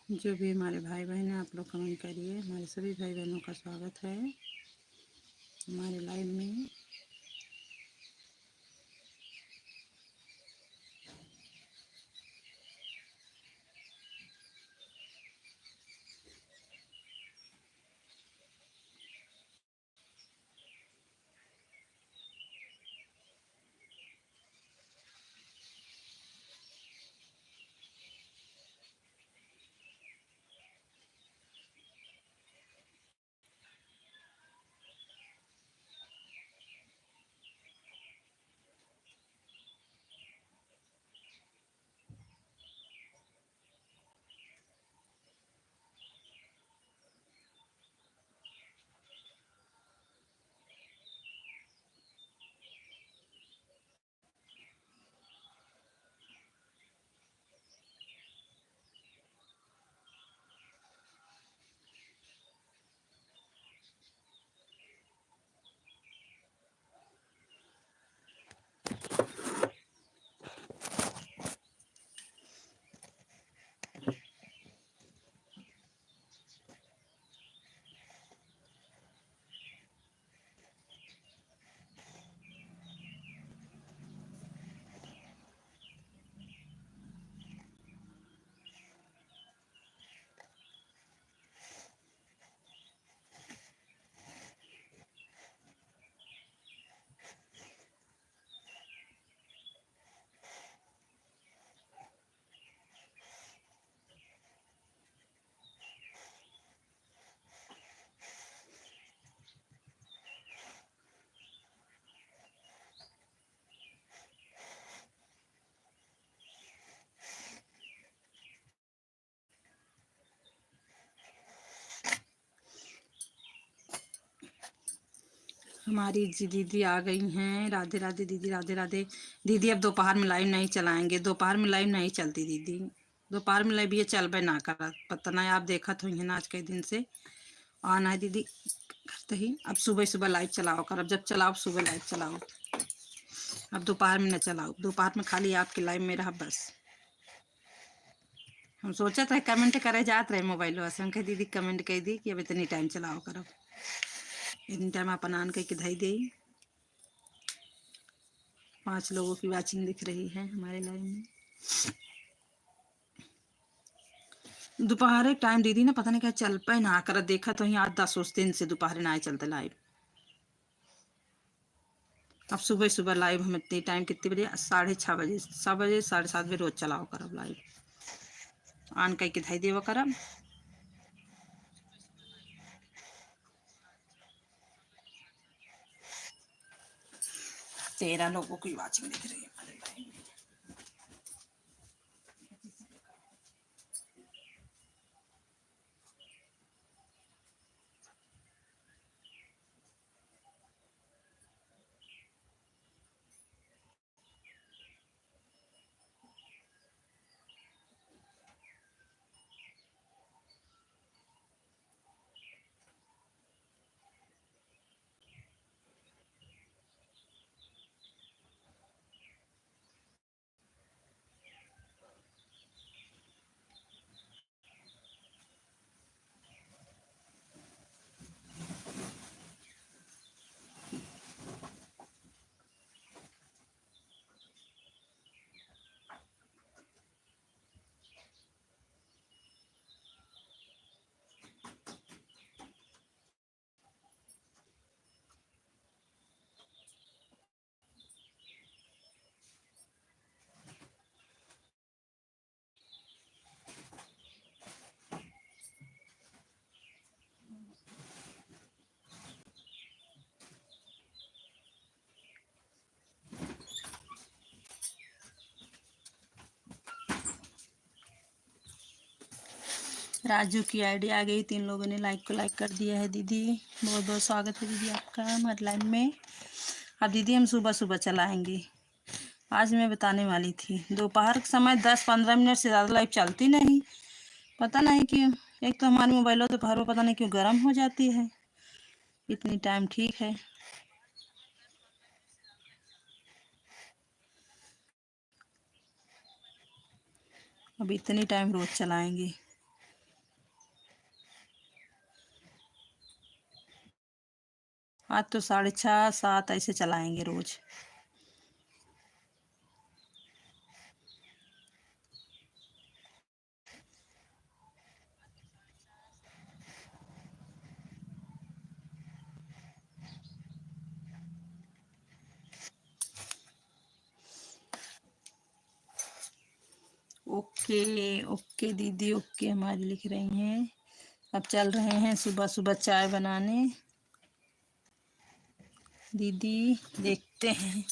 जो भी हमारे भाई बहन हैं, आप लोग कमेंट करिए। हमारे सभी भाई बहनों का स्वागत है हमारे लाइव में। हमारी जी दीदी आ गई हैं। राधे राधे दीदी, राधे राधे दीदी। अब दोपहर में लाइव नहीं चलाएंगे, दोपहर में लाइव नहीं चलती दीदी। दोपहर में लाइव ये चलबे ना करा, पता नहीं आप देखा तो है ना, आज के दिन से आना है दीदी करते ही। अब सुबह सुबह लाइव चलाओ कर, अब जब चलाओ सुबह लाइव चलाओ, अब दोपहर में न चलाओ। दोपहर में खाली आपके लाइव में रहा बस। हम सोचा था कमेंट करे जात रहे मोबाइल से, हम कह दीदी कमेंट कह दी कि अब इतनी टाइम चलाओ कर, अब इतनी टाइम अपन आन कह के धई दे। 5 लोगों की वाचिंग दिख रही है हमारे लाइव में। दोपहर टाइम दीदी ना पता नहीं क्या चल पाए ना कर, देखा तो यहाँ 10 दिन से दोपहर ना चलते लाइव। अब सुबह सुबह लाइव हम इतने टाइम कितने बजे, 6:30 बजे, 7 बजे, 7:30 बजे रोज चलाओ करब लाइव, आन कह के धाई देव करब। 13 लोगों की वाचिंग दिख रही है हमारे लाइव में। राजू की आईडी आ गई, 3 लोगों ने लाइक को लाइक कर दिया है दीदी। बहुत बहुत स्वागत है दीदी आपका हमारे लाइव में। अब दीदी हम सुबह सुबह चलाएंगे। आज मैं बताने वाली थी दोपहर के समय 10-15 मिनट से ज़्यादा लाइव चलती नहीं, पता नहीं क्यों। एक तो हमारी मोबाइल दोपहर में पता नहीं क्यों गर्म हो जाती है। इतनी टाइम ठीक है, अब इतनी टाइम रोज चलाएंगे। आज तो 6:30 7 ऐसे चलाएंगे रोज। ओके ओके दीदी ओके हमारी लिख रही हैं। अब चल रहे हैं सुबह सुबह चाय बनाने। दीदी देखते हैं।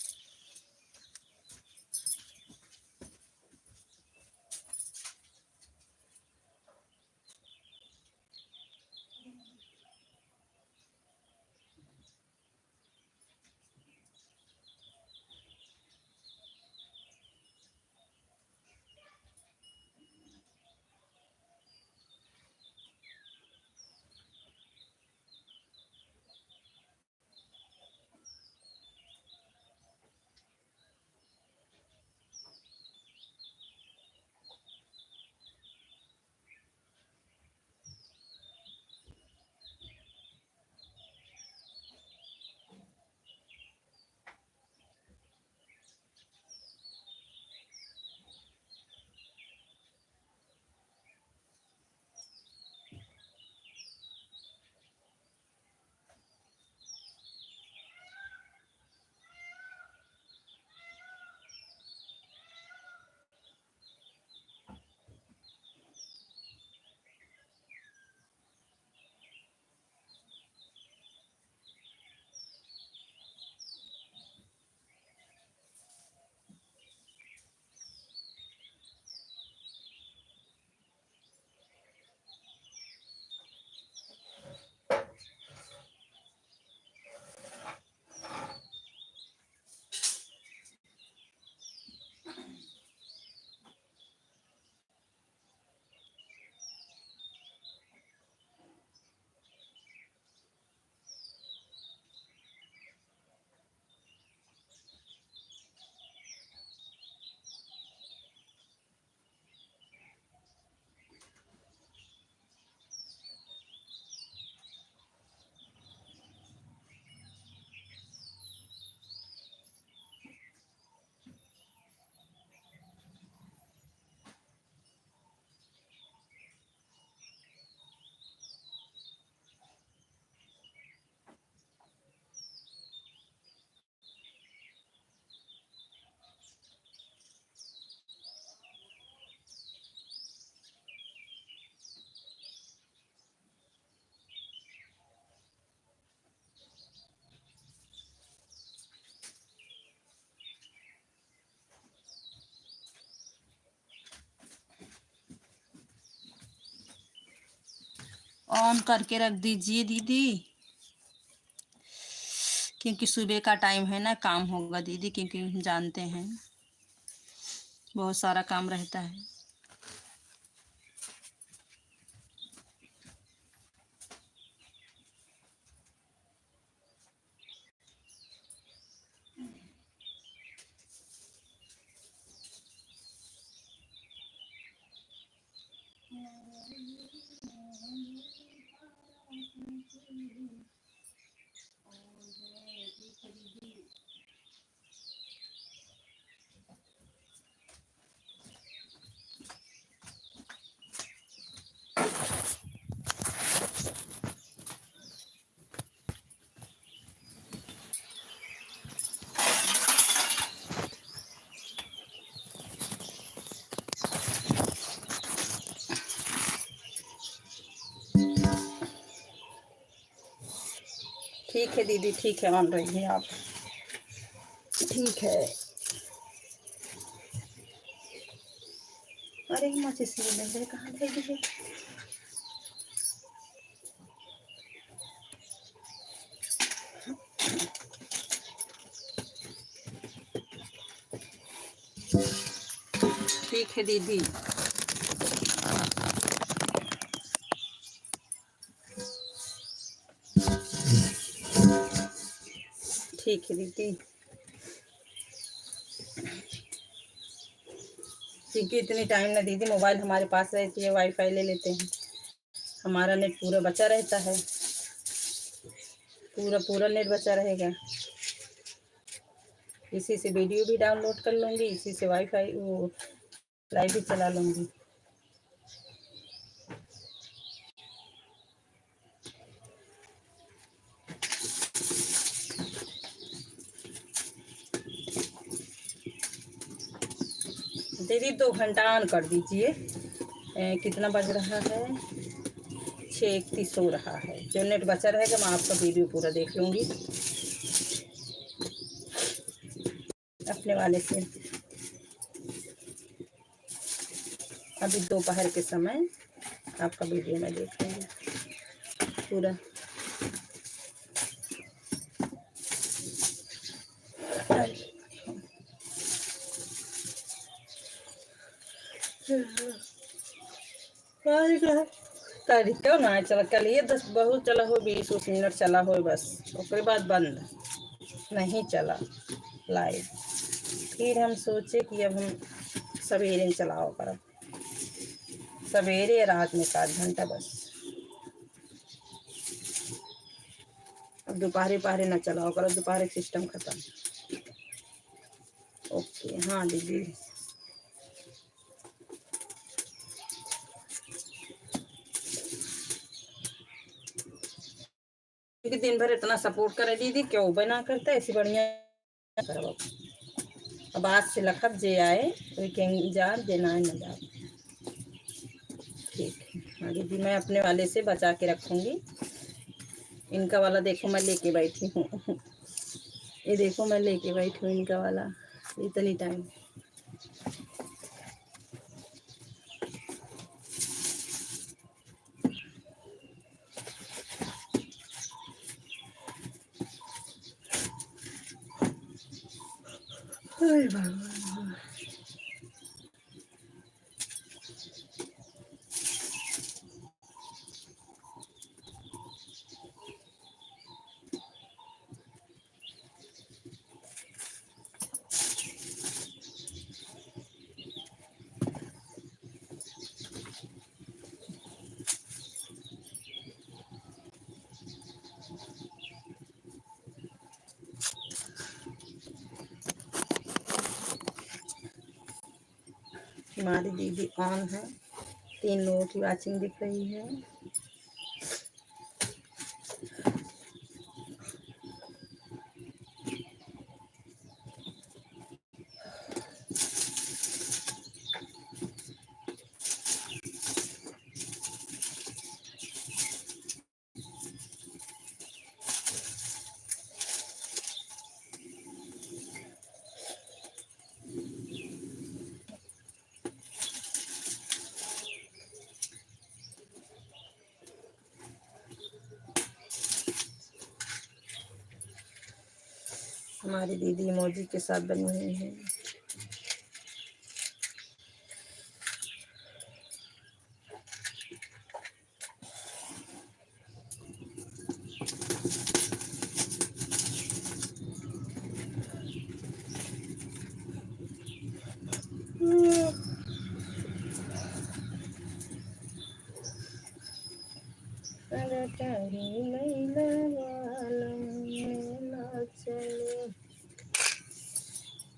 ऑन करके रख दीजिए दीदी, क्योंकि सुबह का टाइम है ना, काम होगा दीदी, क्योंकि जानते हैं बहुत सारा काम रहता है। ठीक है दीदी, ठीक है, मान रही आप, ठीक है। अरे माचिस लग रहे, कहाँ गई है? ठीक है दीदी। ठीक है दीदी, क्योंकि इतनी टाइम ना दीदी मोबाइल हमारे पास रहती है, वाईफाई ले लेते हैं, हमारा नेट पूरा बचा रहता है। पूरा पूरा नेट बचा रहेगा। इसी से वीडियो भी डाउनलोड कर लूँगी, इसी से वाईफाई वो लाइव भी चला लूँगी। दीदी 2 घंटा ऑन कर दीजिए। कितना बज रहा है? 6:31 हो रहा है। जो नेट बचा रहेगा मैं आपका वीडियो पूरा देख लूँगी अपने वाले से। अभी दोपहर के समय आपका वीडियो मैं देख लूँगी पूरा। क्यों ना चला कल ये 10 बहुत चला हो, 20 मिनट चला हो बस, उसके बाद बंद नहीं चला लाइव। फिर हम सोचे कि अब हम सवेरे चलाओ कर, सवेरे या रात में 7 घंटा बस। अब दोपहर पहरे ना चलाओ करो, दोपहर सिस्टम खत्म। ओके हाँ दीदी। क्योंकि दिन भर इतना सपोर्ट करे दीदी, क्यों बना करता ऐसी बढ़िया करो। अब आज से लखब जे आए वीकेंड जा देना है ना जा। ठीक है हाँ दीदी, मैं अपने वाले से बचा के रखूँगी। इनका वाला देखो मैं लेके बैठी हूँ ये देखो मैं लेके बैठी हूँ इनका वाला इतनी टाइम। हमारी दीदी ऑन है, 3 लोगों की वाचिंग दिख रही है। हमारी दीदी इमोजी के साथ बनी हुई है।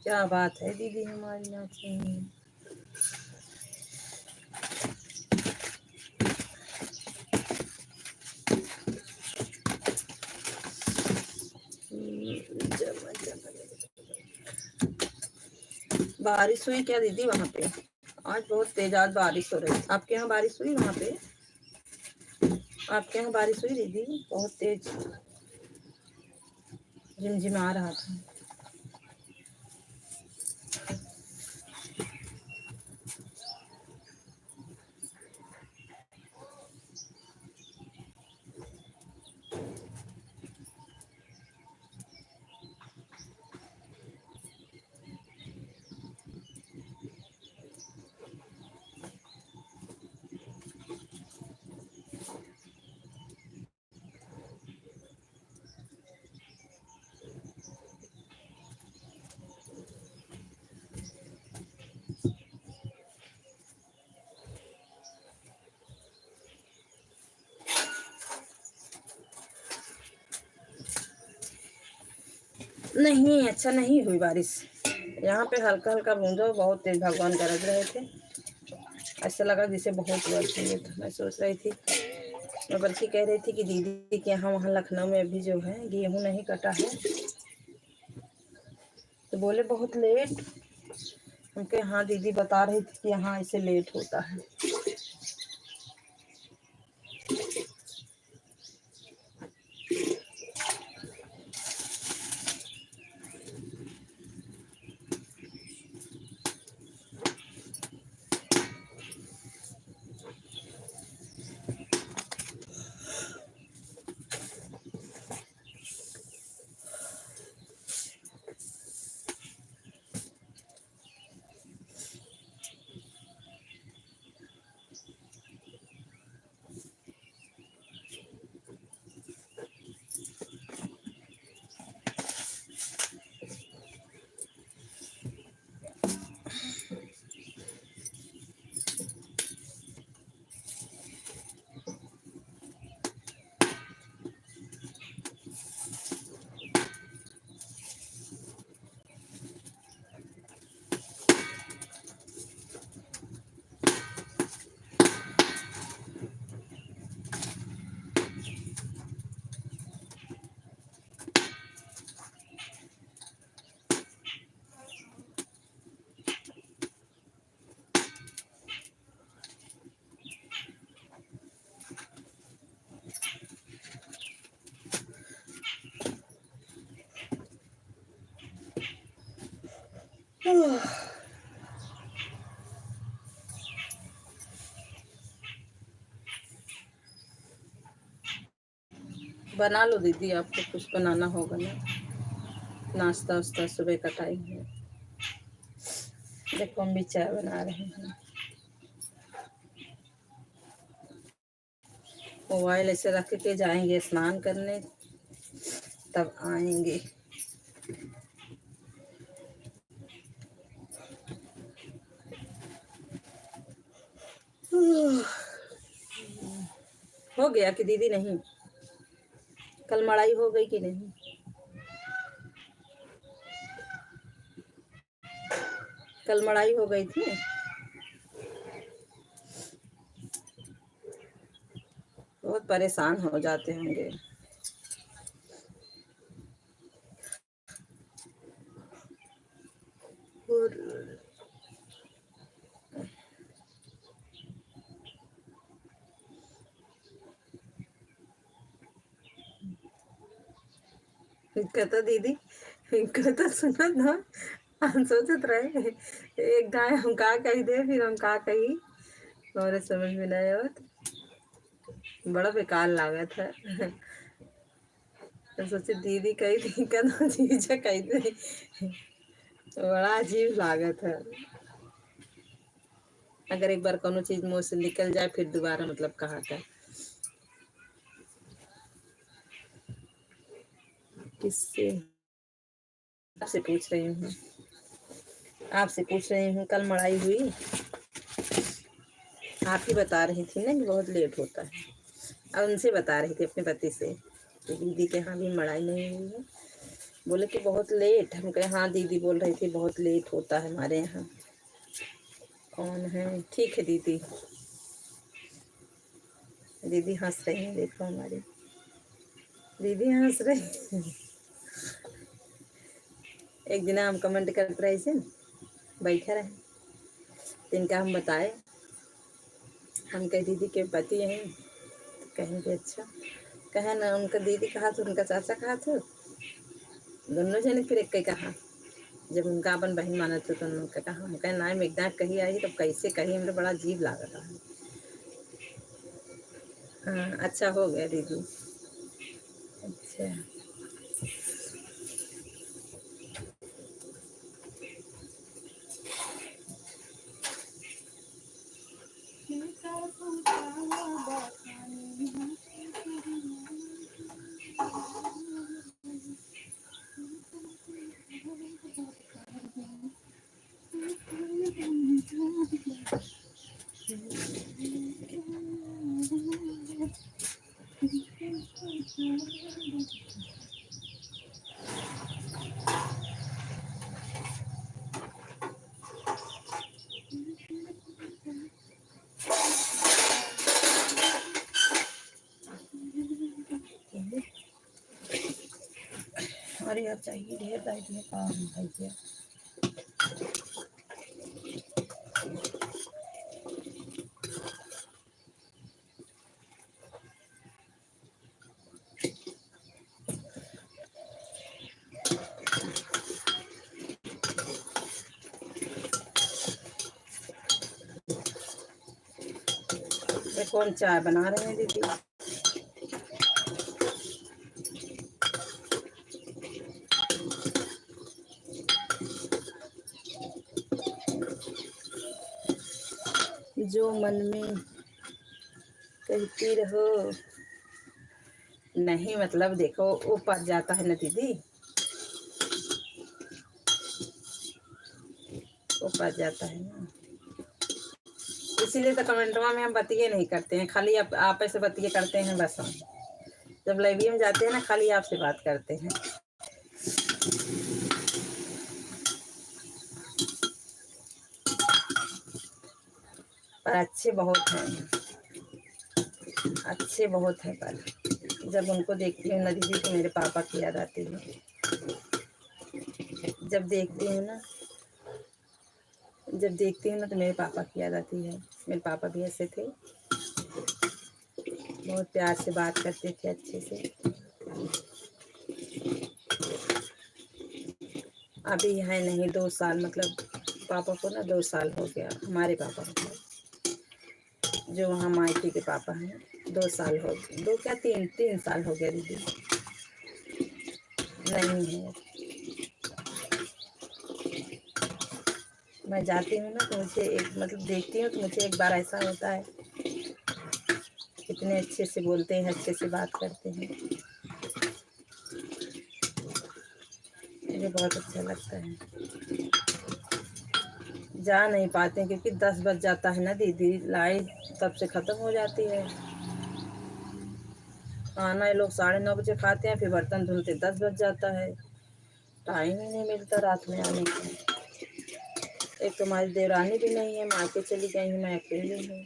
क्या बात है दीदी हमारी नाचनी। बारिश हुई क्या दीदी वहाँ पे? आज बहुत तेज आज बारिश हो रही है। आपके यहाँ बारिश हुई? वहाँ पे आपके यहाँ बारिश हुई दीदी? बहुत तेज झिमझिमा रहा था। नहीं, अच्छा नहीं हुई बारिश। यहाँ पे हल्का हल्का बूंदा, बहुत तेज भगवान गरज रहे थे। ऐसा लगा जैसे बहुत बरसेंगे। तो मैं सोच रही थी, मैं बल्कि कह रही थी कि दीदी के यहाँ वहाँ लखनऊ में अभी जो है गेहूँ नहीं कटा है, तो बोले बहुत लेट। उनके यहाँ दीदी बता रही थी कि यहाँ ऐसे लेट होता है। बना लो दीदी, आपको कुछ बनाना होगा ना, नाश्ता वास्ता सुबह का टाइम है। देखो हम भी चाय बना रहे हैं। मोबाइल ऐसे रख के जाएंगे स्नान करने, तब आएंगे। हो गया कि दीदी नहीं? कल मड़ाई हो गई कि नहीं? कल मड़ाई हो गई थी। बहुत परेशान हो जाते होंगे। इनका तो दीदी, इनका तो सुना था, हम सोचत रहे एक गाय हम का कही दे, फिर हम का कही और समझ में नहीं आवत। बड़ा बेकार लागत है। तो सोचे दीदी कही थी कदम जीजा कही थी, बड़ा अजीब लागत है। अगर एक बार कोनो चीज मुंह से निकल जाए फिर दोबारा मतलब कहा था। किससे? आपसे पूछ रही हूँ, आपसे पूछ रही हूँ। कल मड़ाई हुई, आप ही बता रही थी ना कि बहुत लेट होता है। अब उनसे बता रही थी अपने पति से कि दीदी के यहाँ भी मड़ाई नहीं हुई है। बोले कि बहुत लेट। हम कहे हाँ दीदी बोल रही थी बहुत लेट होता है हमारे यहाँ। कौन है? ठीक है दीदी। दीदी हंस रही है, देखो हमारी दीदी हंस रही। एक दिन हम कमेंट करते रहे थे, बैठे रहे, इनका हम बताए, हम कहे दीदी के पति हैं, तो कहेंगे अच्छा। कहे ना उनका दीदी कहा तो उनका चाचा कहा था, दोनों जने फिर एक कहा। जब उनका अपन बहन माना था तो उनका कहा, हम कहे ना एकदम कही आई तो कैसे कही, हमने बड़ा अजीब लगा था। हाँ अच्छा हो गया दीदी। अच्छा अरे अब चाहिए ढेर लाइट में काम भाई के। कौन चाय बना रहे हैं दीदी? जो मन में कहती रहो। नहीं मतलब देखो ऊपर जाता है ना दीदी, ऊपर जाता है ना, इसीलिए तो कमेंटवा में हम बतिये नहीं करते हैं, खाली आप से बतिये करते हैं बस। हम जब लाइब्रेरी में जाते हैं ना खाली आपसे बात करते हैं। पर अच्छे बहुत हैं, अच्छे बहुत हैं। पर जब उनको देखती हूँ ना दीदी तो मेरे पापा की याद आती है। जब देखती हूँ ना, जब देखती हूँ ना तो मेरे पापा की याद आती है। मेरे पापा भी ऐसे थे, बहुत प्यार से बात करते थे, अच्छे से। अभी है नहीं 2 साल, मतलब पापा को ना 2 साल हो गया, हमारे पापा को, जो वहाँ मायके के पापा हैं। 2 साल हो गए, 2 क्या 3 साल हो गया दीदी। नहीं है। मैं जाती हूँ ना तो मुझे एक मतलब देखती हूँ तो मुझे एक बार ऐसा होता है, कितने अच्छे से बोलते हैं, अच्छे से बात करते हैं, मुझे बहुत अच्छा लगता है। जा नहीं पाते हैं क्योंकि 10 बज जाता है ना दीदी, लाइट तब से ख़त्म हो जाती है। खाना ये लोग 9:30 बजे खाते हैं, फिर बर्तन धुलते 10 बज जाता है, टाइम ही नहीं मिलता रात में आने का। एक तो हमारी देवरानी भी नहीं है, मायके चली गई हूँ, मैं अकेली हूँ।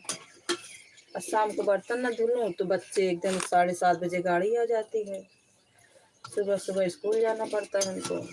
और शाम को बर्तन न धुलूँ तो बच्चे एकदम 7:30 बजे गाड़ी आ जाती है, सुबह सुबह स्कूल जाना पड़ता है उनको।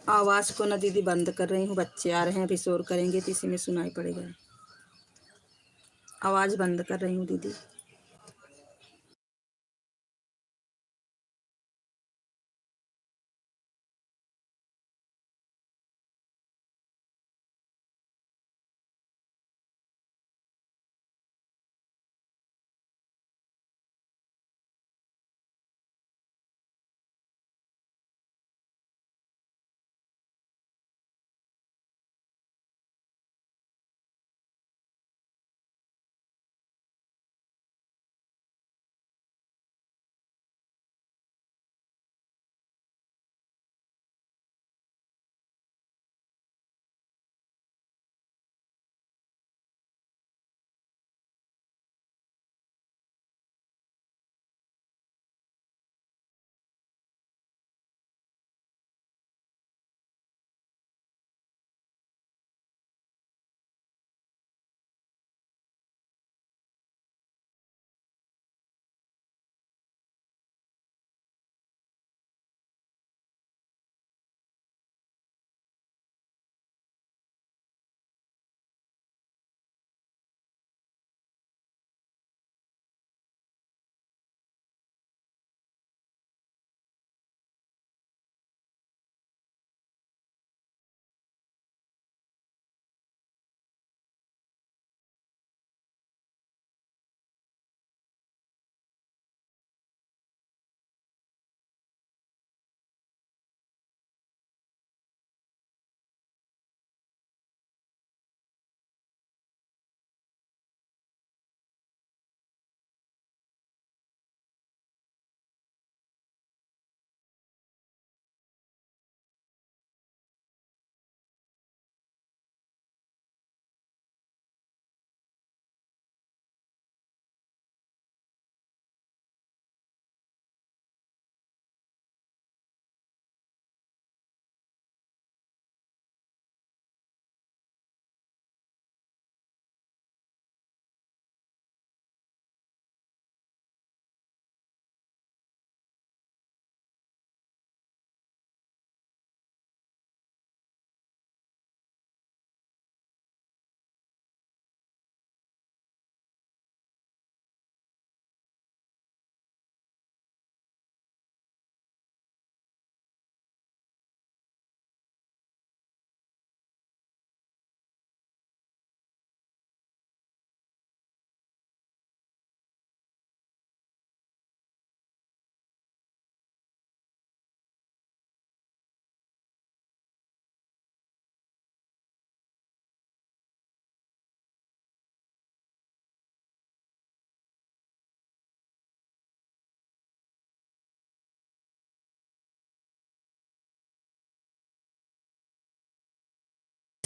आवाज़ को ना दीदी बंद कर रही हूँ, बच्चे आ रहे हैं, अभी शोर करेंगे तो इसी में सुनाई पड़ेगा। आवाज़ बंद कर रही हूँ दीदी।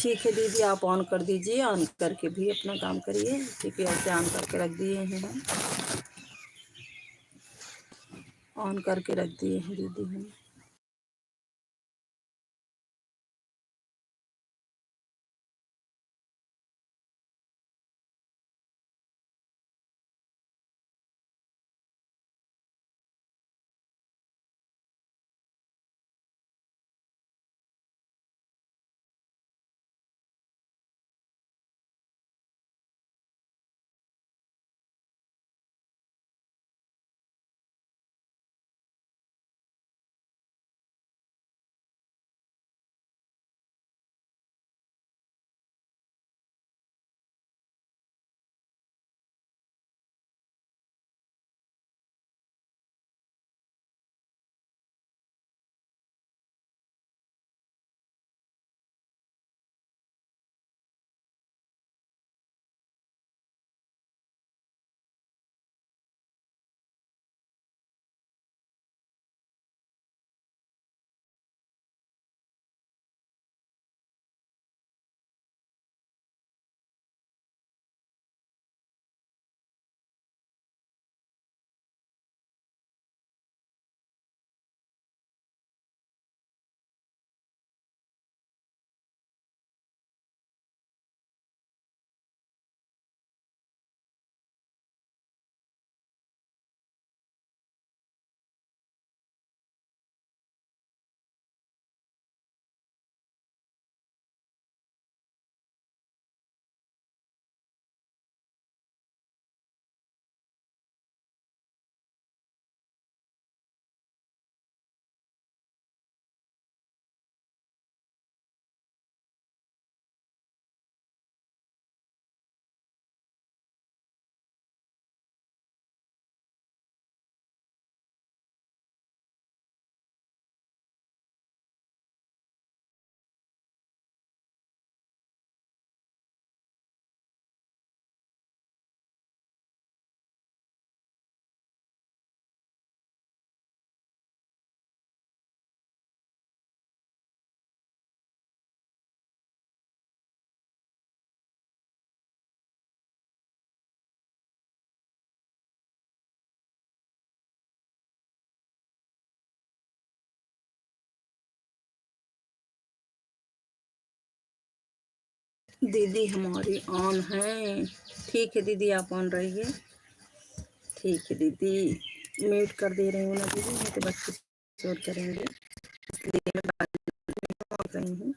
ठीक है दीदी, आप ऑन कर दीजिए, ऑन करके भी अपना काम करिए। ठीक है, ऐसे ऑन करके रख दिए हैं हम, ऑन करके रख दिए हैं दीदी हम। दीदी हमारी ऑन है। ठीक है दीदी, आप ऑन रहिए। ठीक है दीदी, म्यूट कर दे रही हूँ ना दीदी, नहीं तो बच्चे शोर करेंगे, इसलिए मैं बात कर रही हूँ।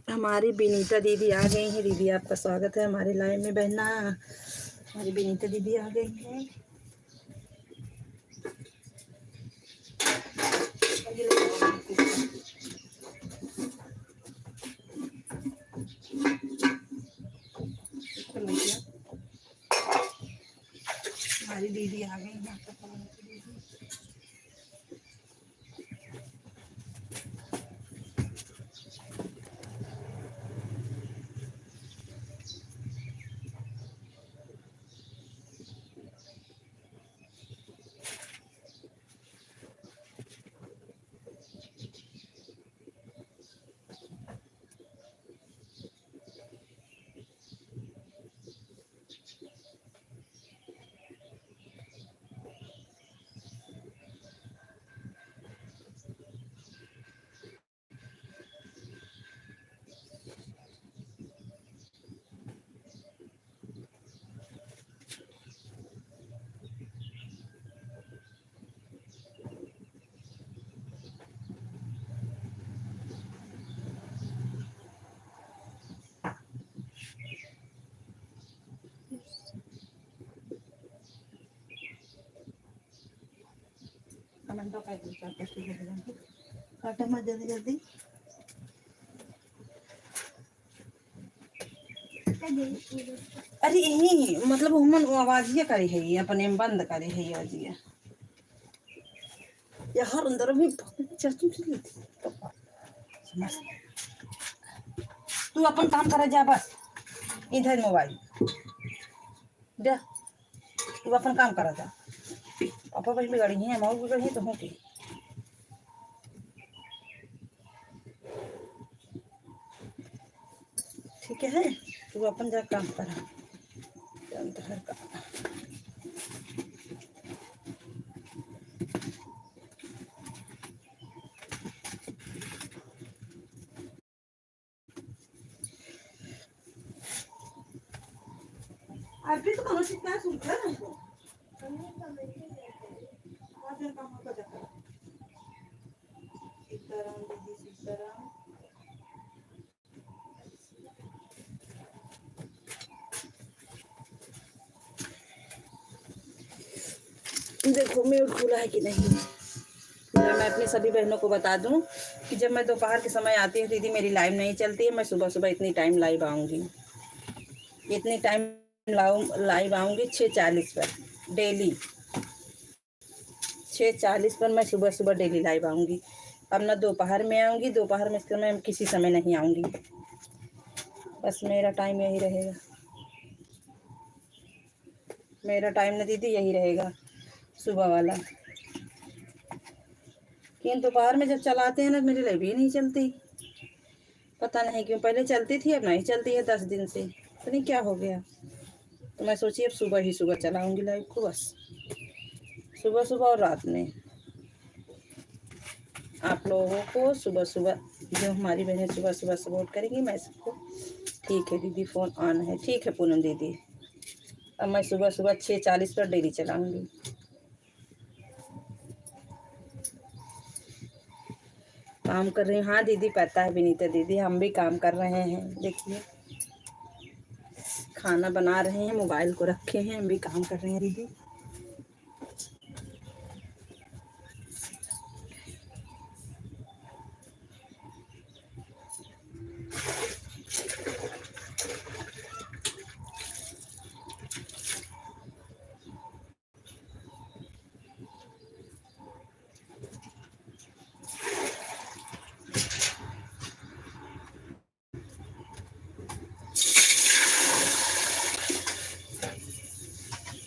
हमारी विनीता दीदी आ गई हैं। दीदी आपका स्वागत है हमारे लाइव में। बहना हमारी विनीता दीदी आ गई हैं। हमारी दीदी आ गई हैं। काटा मत जल्दी जल्दी। अरे यही मतलब हमन आवाज ये करे है, ये अपने में बंद करे है ये हर अंदर भी चर्चा चली थी। तू अपन काम कर जा बस। इधर मोबाइल दे, तू अपन काम कर जा। पापा बस बिगड़ी है, माँ बिगड़ी है तो हो की। ठीक है, तू अपन जा काम कर। अभी तो कौन सी क्या सुन रहा है तो काम कर जा। सीताराम दीदी सीताराम। देखो म्यूट खुला है कि नहीं। मैं अपनी सभी बहनों को बता दूं कि जब मैं दोपहर के समय आती हूँ दीदी मेरी लाइव नहीं चलती है। मैं सुबह सुबह इतनी टाइम लाइव आऊँगी, इतनी टाइम लाइव आऊँगी 6:40 पर डेली। 6:40 पर मैं सुबह सुबह डेली लाइव आऊँगी। अब ना दोपहर में आऊँगी, दोपहर में मैं किसी समय नहीं आऊँगी। बस मेरा टाइम यही रहेगा, मेरा टाइम ना दीदी यही रहेगा सुबह वाला। लेकिन दोपहर में जब चलाते हैं ना मेरी लाइव ही नहीं चलती। पता नहीं क्यों, पहले चलती थी अब नहीं चलती है 10 दिन से। पता नहीं क्या हो गया। तो मैं सोची अब सुबह ही सुबह चलाऊंगी लाइव को, बस सुबह सुबह और रात में आप लोगों को सुबह सुबह, जो हमारी बहनें सुबह सुबह सपोर्ट करेंगी मैं सबको। ठीक है दीदी फ़ोन ऑन है। ठीक है पूनम दीदी, अब मैं सुबह सुबह 6:40 पर डेली चलाऊंगी। काम कर रही हूँ। हाँ दीदी पता है विनीता दीदी, हम भी काम कर रहे हैं। देखिए खाना बना रहे हैं, मोबाइल को रखे हैं, हम भी काम कर रहे हैं दीदी।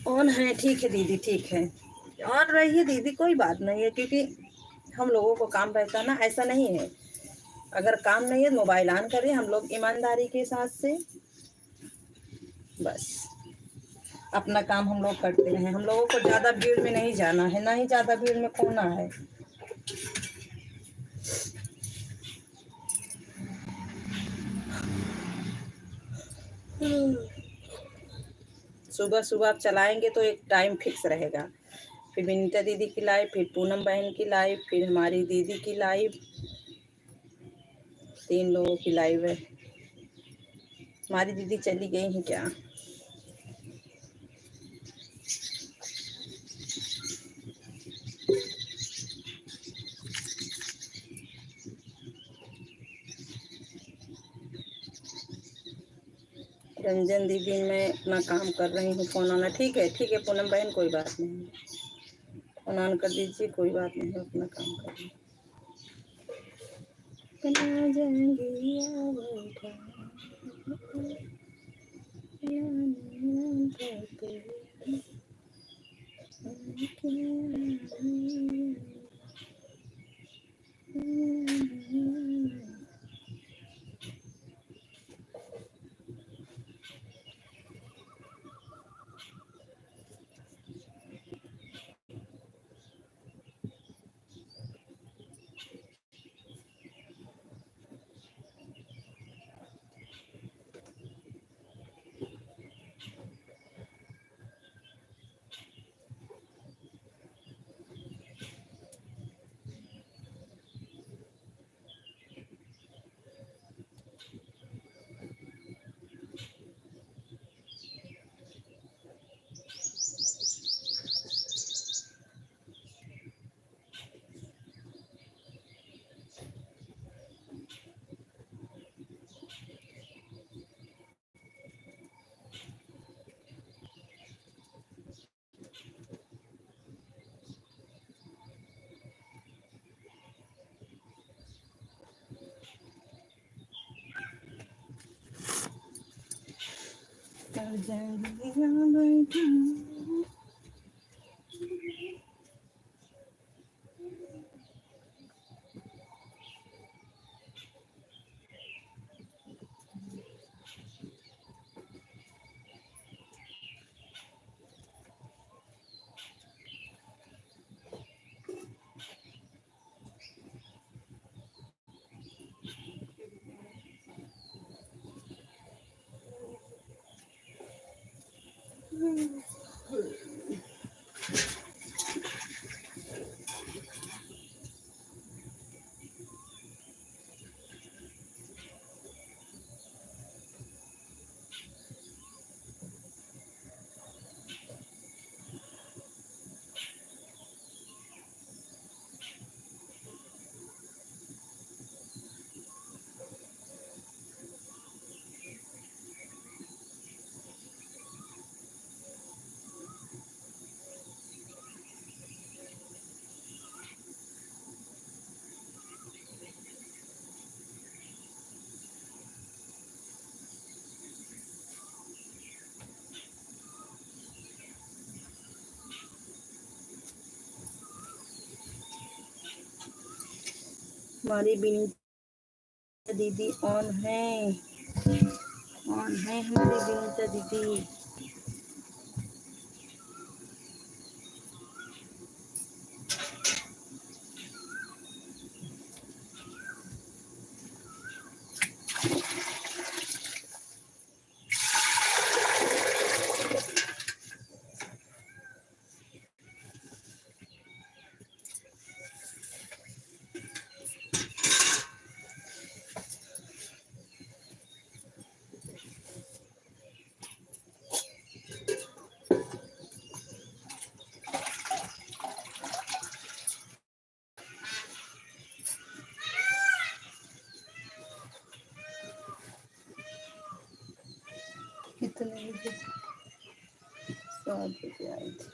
ऑन है, ठीक है दीदी ठीक है। ऑन रहिए दीदी, कोई बात नहीं है, क्योंकि हम लोगों को काम रहता है ना, ऐसा नहीं है। अगर काम नहीं है मोबाइल ऑन करिए, हम लोग ईमानदारी के साथ से बस अपना काम हम लोग करते हैं। हम लोगों को ज़्यादा भीड़ में नहीं जाना है, ना ही ज़्यादा भीड़ में खोना है। सुबह सुबह आप चलाएंगे तो एक टाइम फिक्स रहेगा। फिर विनीता दीदी की लाइव, फिर पूनम बहन की लाइव, फिर हमारी दीदी की लाइव। 3 लोगों की लाइव है। हमारी दीदी चली गई हैं क्या? रंजन दीदी मैं अपना काम कर रही हूँ, फोन आना। ठीक है पूनम बहन, कोई बात नहीं, फोन ऑन कर दीजिए, कोई बात नहीं, अपना काम कर लीजिए। हमारी विनीता दीदी ऑन है हमारी विनीता दीदी। कितने बजे? 7 बजे आई थी।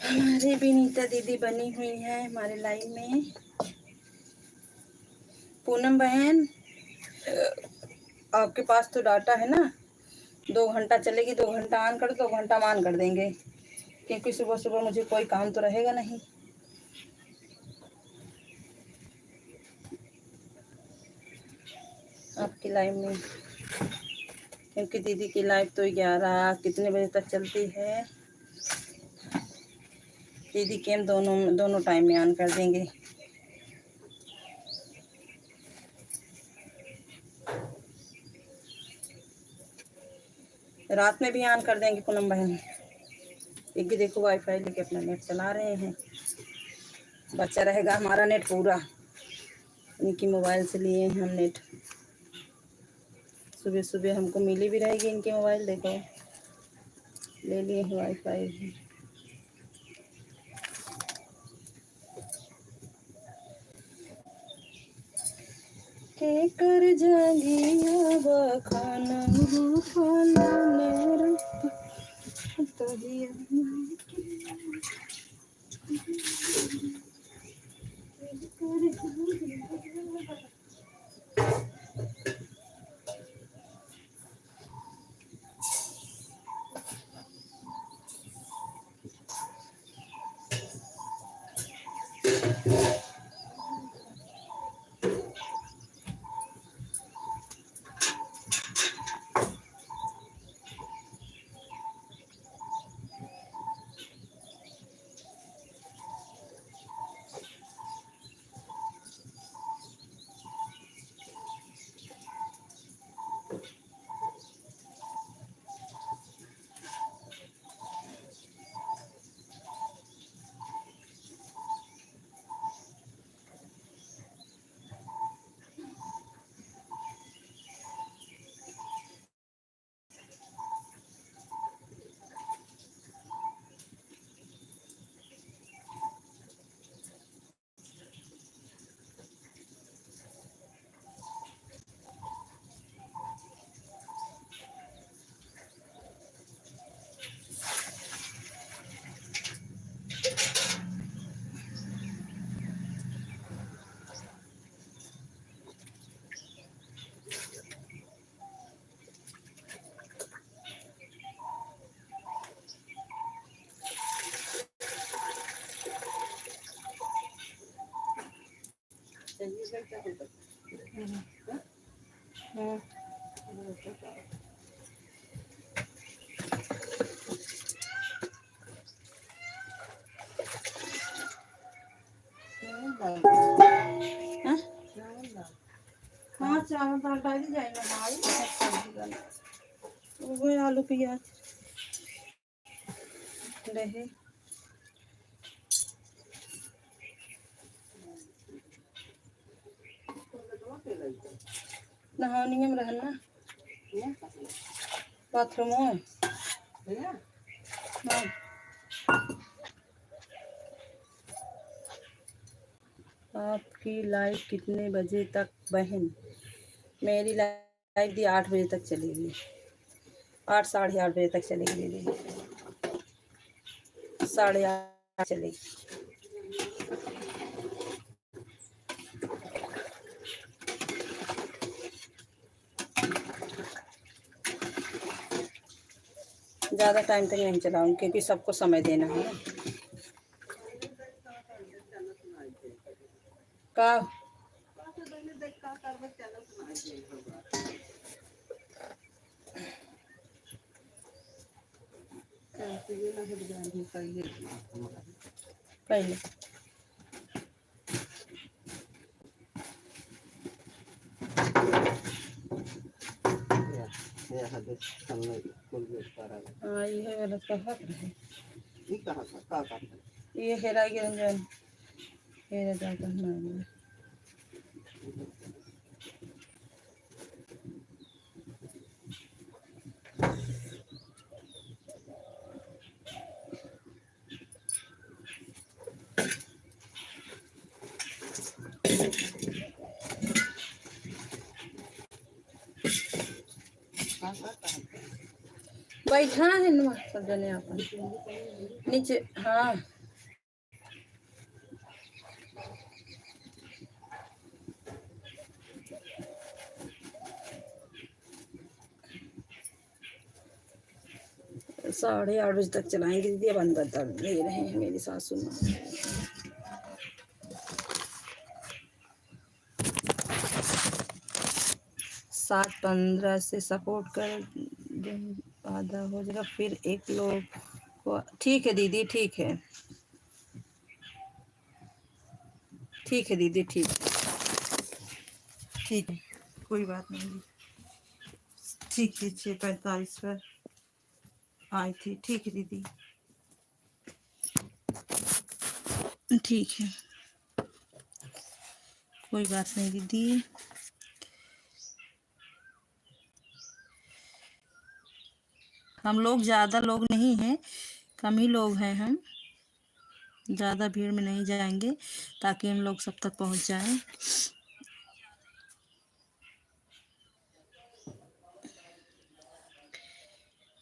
हमारी विनीता दीदी बनी हुई है हमारे लाइन में। पूनम बहन, आपके पास तो डाटा है ना, 2 घंटा चलेगी, 2 घंटा ऑन कर, 2 घंटा मान कर देंगे, क्योंकि सुबह सुबह मुझे कोई काम तो रहेगा नहीं। आपकी लाइव में, क्योंकि दीदी की लाइव तो 11 कितने बजे तक चलती है। दीदी के हम दोनों टाइम में ऑन कर देंगे। रात में भी ऑन कर देंगे पूनम बहन। एक भी देखो वाईफाई लेके अपना नेट चला रहे हैं, बच्चा रहेगा हमारा नेट पूरा। इनकी मोबाइल से लिए हैं हम नेट, सुबह सुबह हमको मिली भी रहेगी इनकी मोबाइल, देखो ले लिए हैं वाईफाई भी। के कर जागिया बखाना खाना मेरा तो ही हाँ चावल दाल डाल दी जाएगा भाई, वो आलू प्याज रहे। नहाने में रहना बाथरूम में। हाँ। आपकी लाइव कितने बजे तक बहन? मेरी लाइव भी 8 बजे तक चलेगी, 8 साढ़े 8 बजे तक चलेगी दीदी, 8:30 चलेगी। ज़्यादा टाइम तक नहीं चलाऊँ क्योंकि सबको समय देना है ना। का पहले हाँ ये गलत कहा है, ये हेरा गिरंजन हेरा जाता है। बैठा है ना सब जने अपन नीचे। हाँ 8:30 बजे तक चलाएंगे दीदी। अब अंदर दर्द दे रहे हैं मेरी सासू माँ। 7:15 से सपोर्ट कर आधा हो जाएगा, फिर एक लोग को। ठीक है दीदी, ठीक है, ठीक है दीदी, ठीक है, ठीक है, कोई बात नहीं। ठीक है, 6:45 पर आई थी। ठीक है दीदी, ठीक है, कोई बात नहीं दीदी। हम लोग ज़्यादा लोग नहीं हैं, कम ही लोग हैं हम। ज़्यादा भीड़ में नहीं जाएंगे ताकि हम लोग सब तक पहुंच जाएं।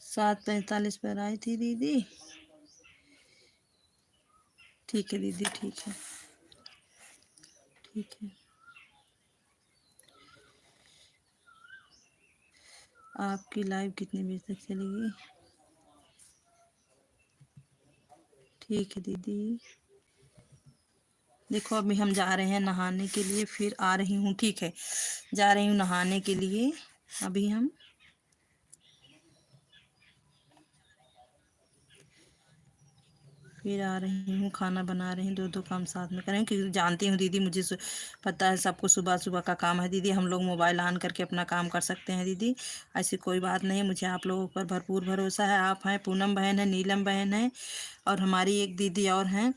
7:45 पर आई थी दीदी। ठीक है दीदी, ठीक है, ठीक है। आपकी लाइव कितने बजे तक चलेगी? ठीक है दीदी। देखो अभी हम जा रहे हैं नहाने के लिए, फिर आ रही हूँ। ठीक है, जा रही हूँ नहाने के लिए। अभी हम फिर आ रही हूँ, खाना बना रही हूँ। दो काम साथ में करें क्योंकि जानती हूँ दीदी, मुझे पता है सबको सुबह सुबह का काम है दीदी। हम लोग मोबाइल ऑन करके अपना काम कर सकते हैं दीदी, ऐसी कोई बात नहीं है। मुझे आप लोगों पर भरपूर भरोसा है। आप हैं, पूनम बहन है, नीलम बहन है, और हमारी एक दीदी और हैं।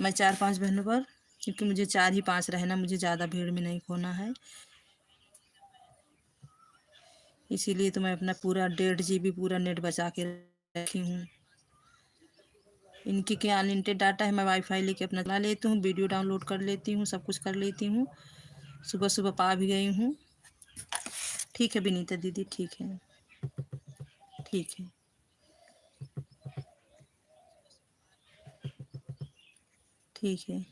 मैं 4-5 बहनों पर, क्योंकि मुझे 4 ही 5 रहना, मुझे ज़्यादा भीड़ में नहीं खोना है। इसीलिए तो मैं अपना पूरा 1.5 GB पूरा नेट बचा के रखी हूँ। इनकी क्या अनलिमिटेड डाटा है, मैं वाईफाई लेके अपना चला लेती हूँ, वीडियो डाउनलोड कर लेती हूँ, सब कुछ कर लेती हूँ। सुबह सुबह पा भी गई हूँ। ठीक है विनीता दीदी, ठीक है, ठीक है, ठीक है।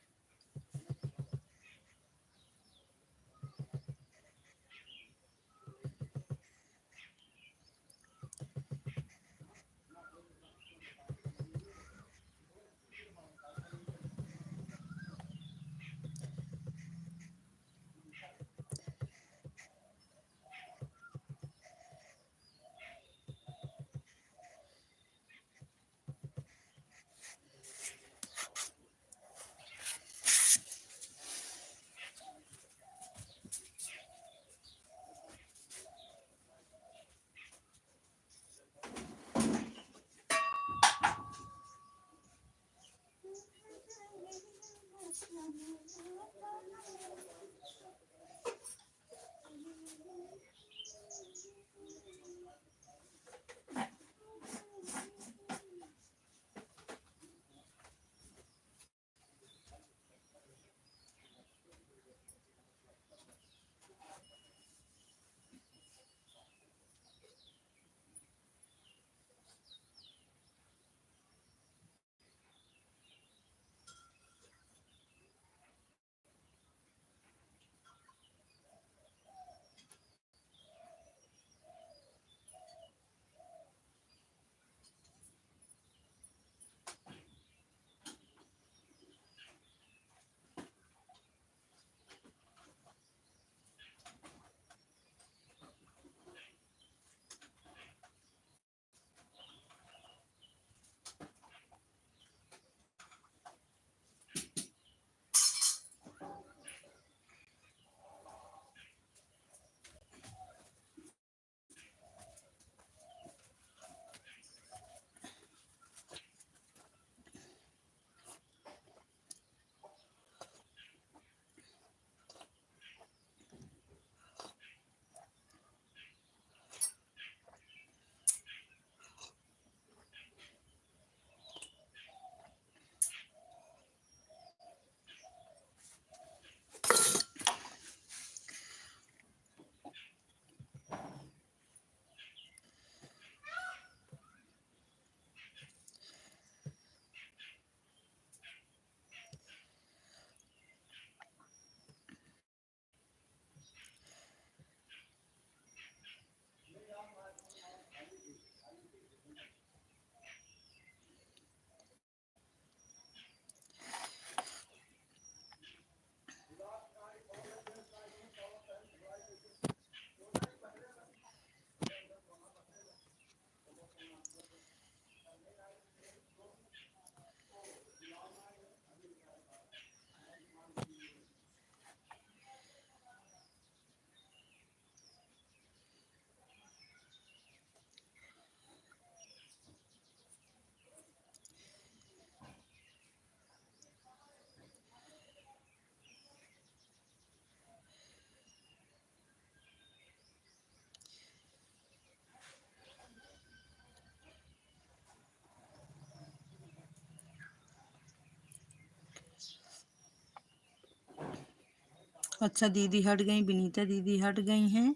अच्छा दीदी हट गई, विनीता दीदी हट गई हैं,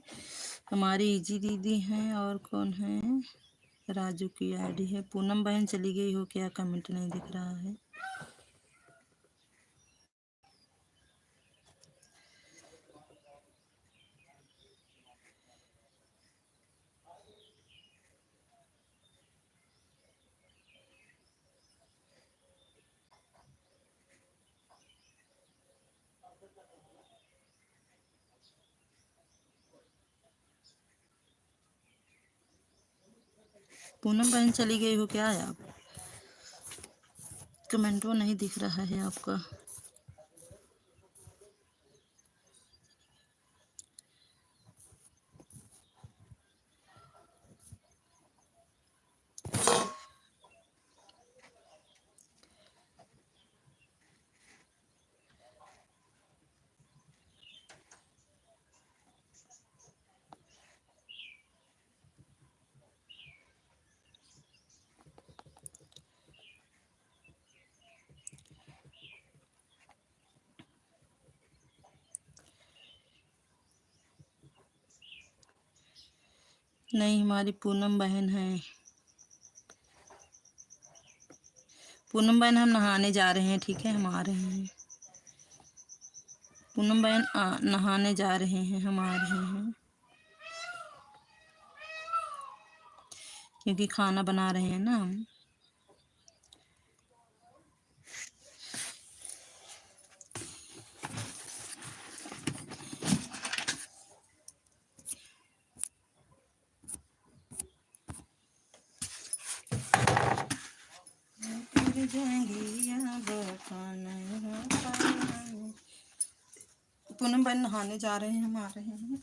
हमारी इजी दीदी हैं, और कौन है, राजू की आईडी है। पूनम बहन चली गई हो क्या? कमेंट नहीं दिख रहा है। पूनम बहन चली गई हो क्या है? आप कमेंट वो नहीं दिख रहा है आपका। नहीं, हमारी पूनम बहन है। पूनम बहन हम नहाने जा रहे हैं, ठीक है, हम आ रहे हैं। पूनम बहन नहाने जा रहे हैं, हम आ रहे हैं, क्योंकि खाना बना रहे हैं ना हम। पूनम बहन नहाने जा रहे हैं, हम आ रहे हैं।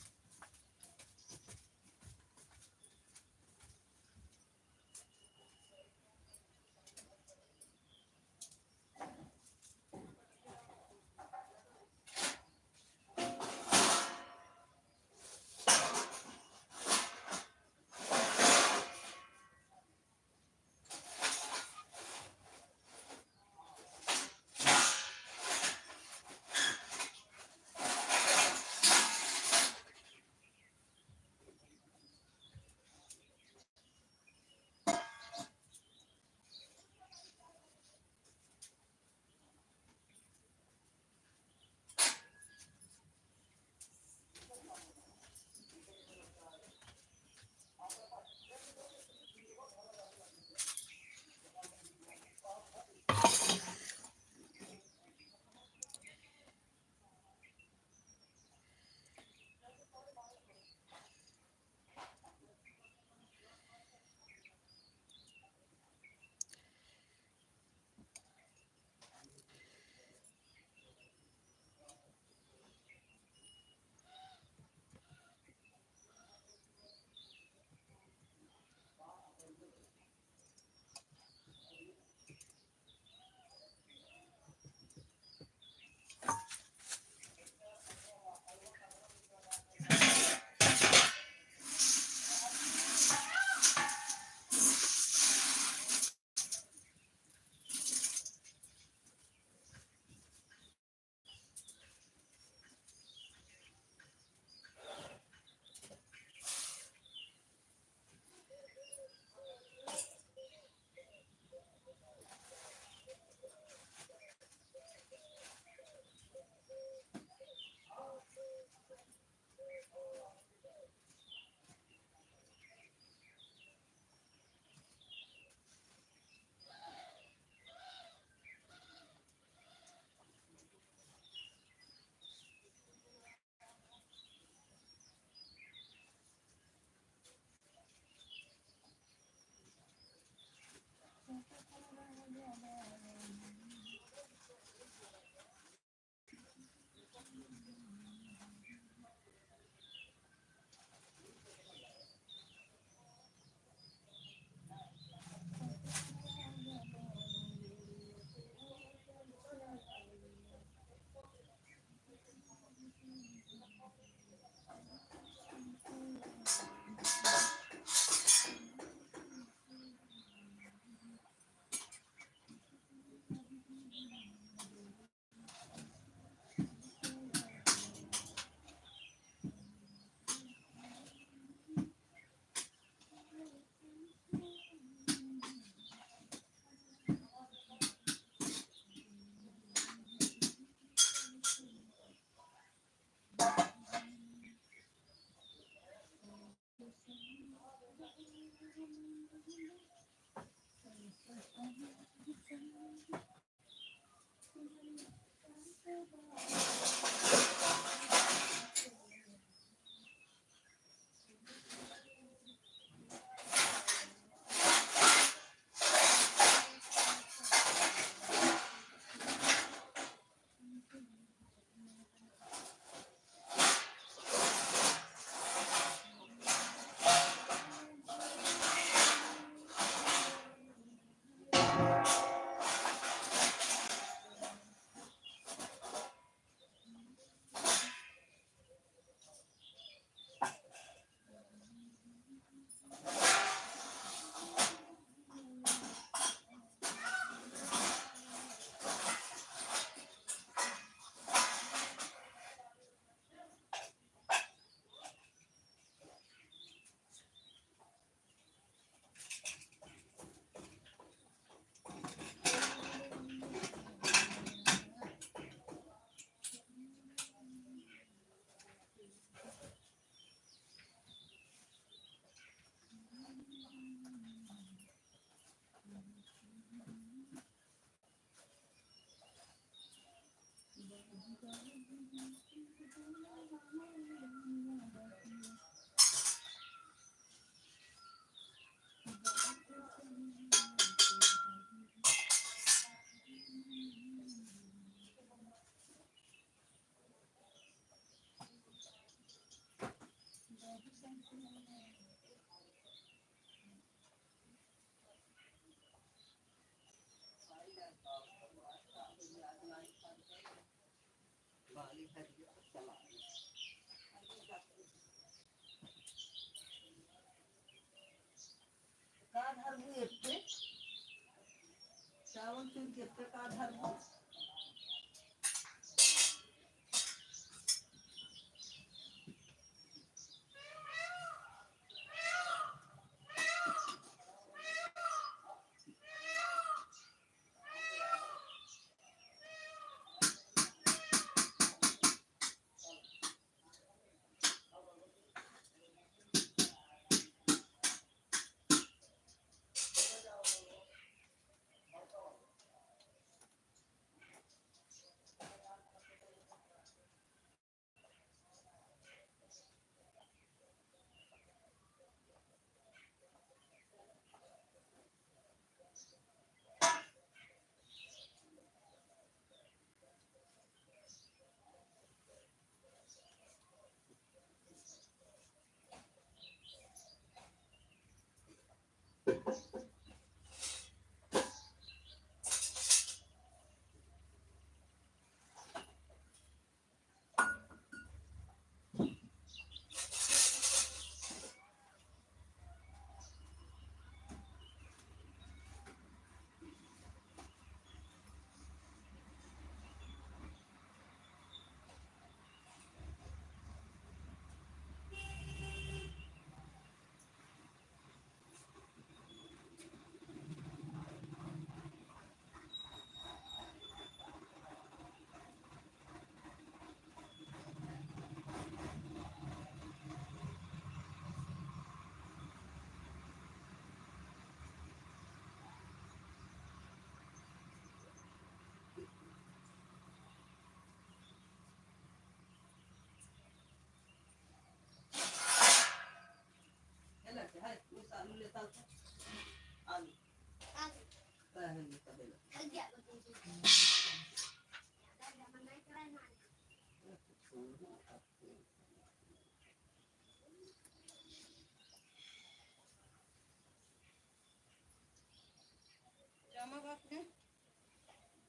चावल चूर के का धरबो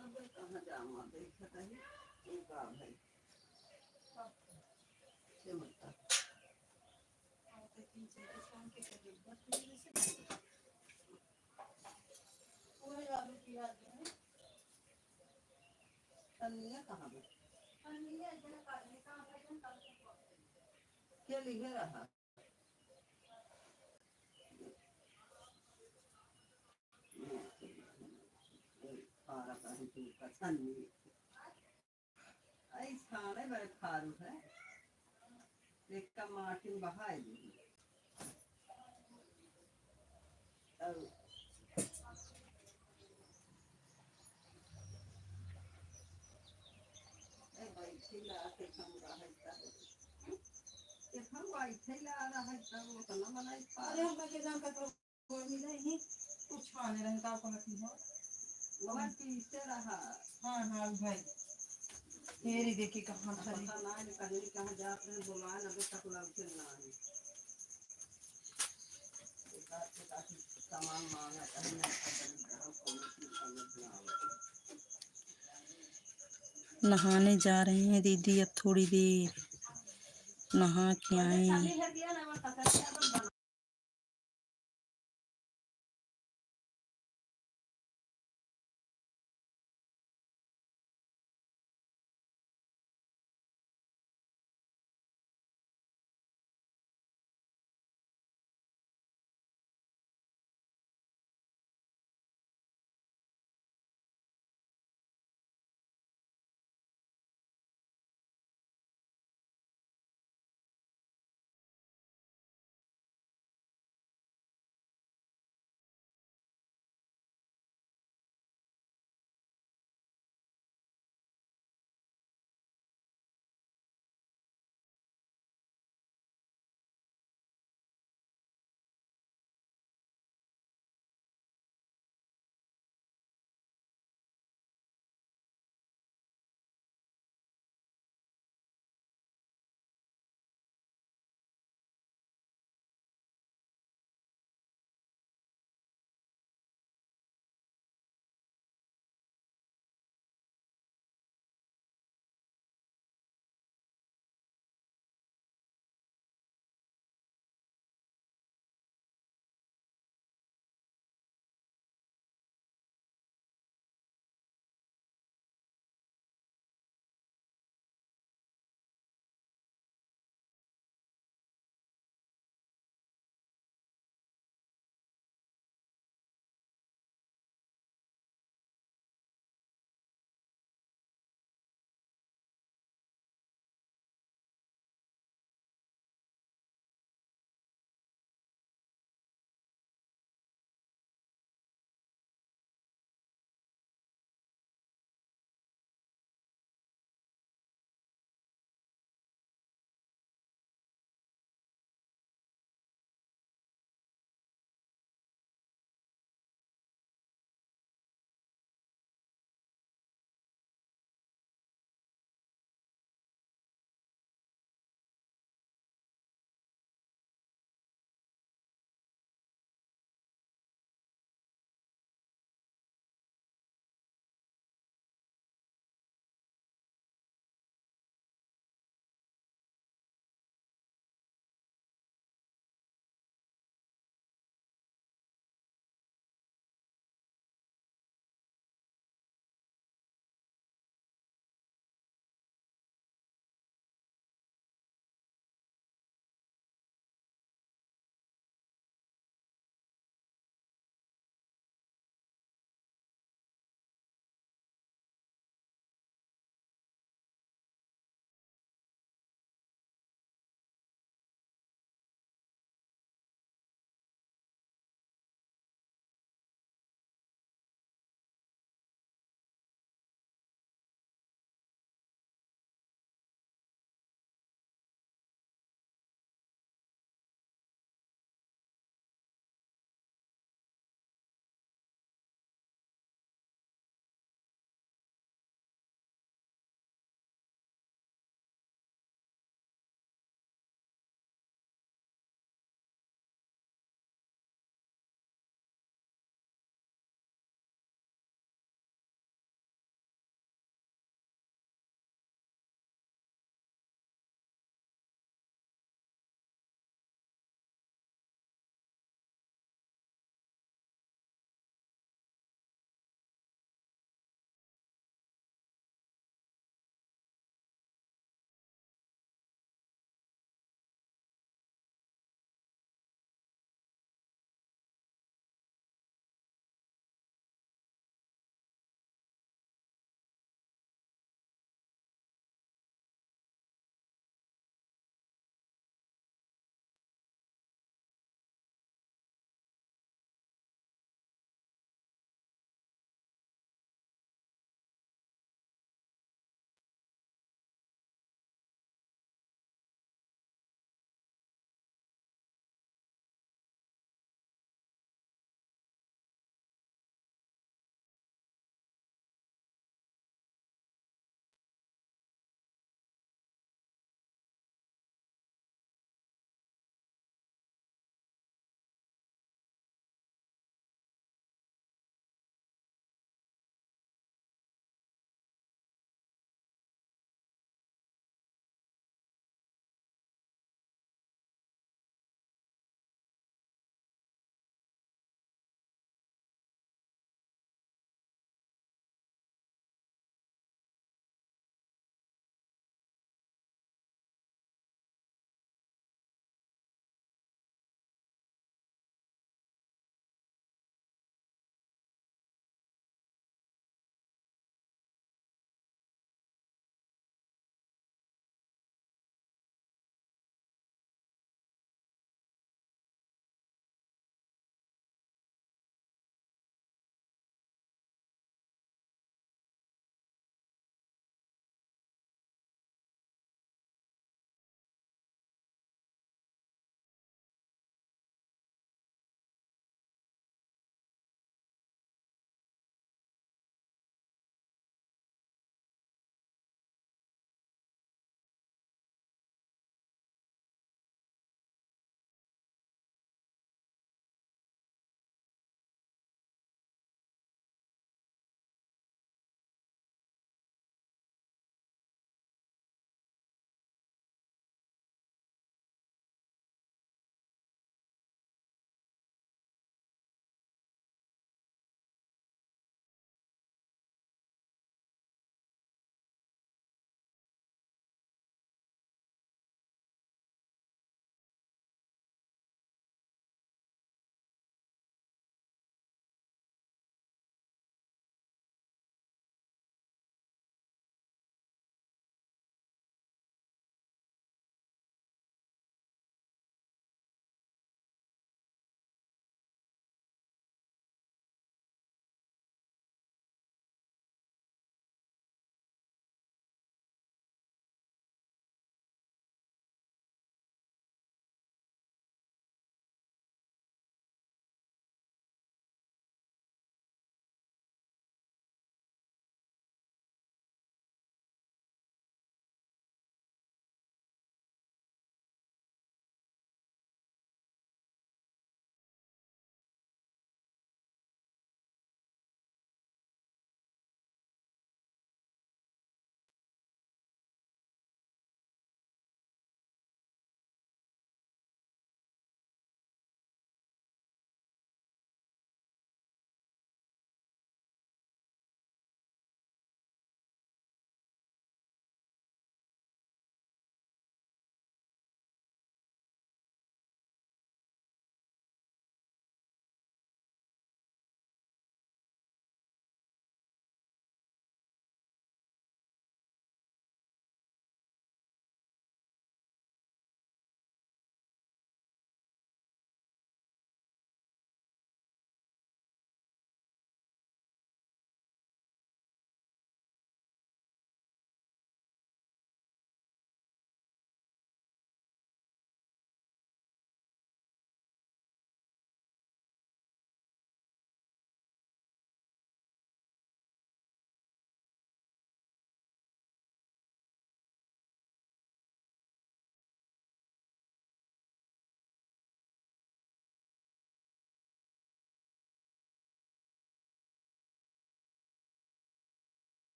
अब कहाँ जामा देखता है का भाई से मत तन्निया कहाँ पे क्या लिखे रहा खारा का ही तू का तन्नी आई खाने बड़े खारू है एक का मार्टिन बहाए दी और खिला के हमरा है तब ये हम खिला रहा है तब वो तो ना बनाई पा अरे हम के जान का तो मिले ही कुछ खाने रहे का कहती हो मोबाइल पीछे रहा हाँ हाँ भाई तेरी देखी कहाँ चली पता ना है कहीं कहाँ जा रहे बुलाए अभी तक लग के ना है एक आध के काफी सामान मांगा कहीं ना कहीं हम को समझ ना आवे नहाने जा रहे हैं दीदी अब थोड़ी देर नहा के आए